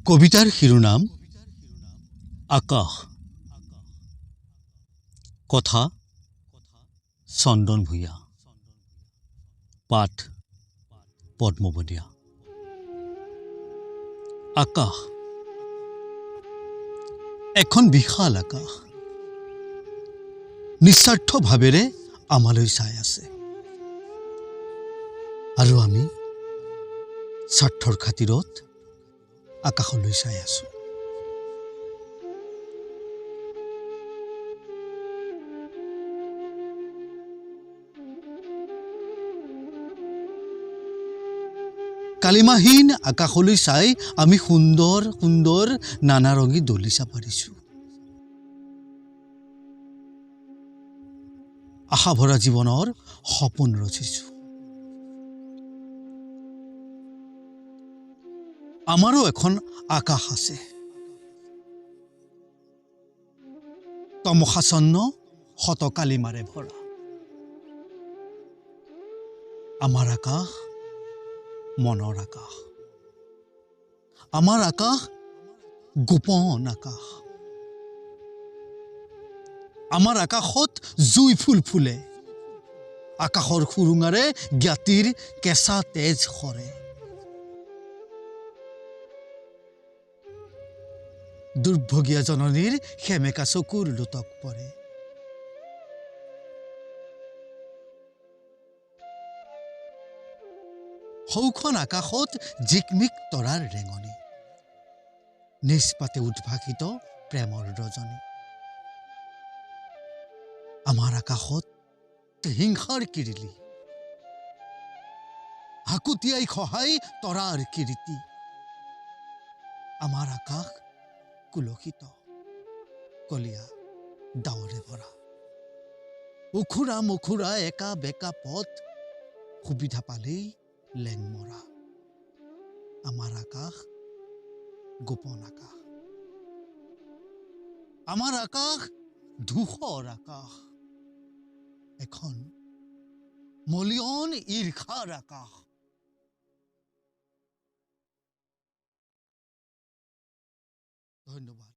কবিতাৰ শিৰোনাম আকাশ। কথা চন্দন ভূঞা, পাঠ পদ্মবনীয়া। আকাশ এখন বিশাল আকাশ, নিস্বাৰ্থ ভাৱেৰে আমালৈ চাই আছে, আৰু আমি স্বাৰ্থৰ খাতিৰত আকাশলৈ চাই আছো। কালিমাহীন আকাশলৈ চাই আমি সুন্দৰ সুন্দৰ নানা ৰঙী দলিচা পাৰিছো। আশা ভৰা জীৱনৰ সপোন ৰচিছো। আমাৰো এখন আকাশ আছে, তমসাচ্ছন্ন শত কালিমাৰে ভৰা। আমাৰ আকাশ মনৰ আকাশ, আমাৰ আকাশ গোপন আকাশ। আমাৰ আকাশত জুই ফুল ফুলে, আকাশৰ সুৰুঙাৰে জ্ঞাতিৰ কেঁচা তেজ সৰে। দুৰ্ভগীয়া জননীৰ সেমেকা চকুৰ লোতক পৰে। সৌখন আকাশত জিকমিক তৰাৰ ৰেঙনি, নিষ্পাতে উদ্ভাসিত প্ৰেমৰ ৰজনী। আমাৰ আকাশত হিংসাৰ কিৰিলি, হাকুতিয়াই খহাই তৰাৰ কিৰিতি। আমাৰ আকাশ কুলসিত কলীয়া ডাৱৰে ভৰা। উখুৰা মুখুৰা একা বেকা পথ, সুবিধা পালেই লেংমৰা। আমাৰ আকাশ গোপন আকাশ, আমাৰ আকাশ ধূসৰ আকাশ, এখন মলিয়ন ঈৰ্ষাৰ আকাশ। ধন্যবাদ।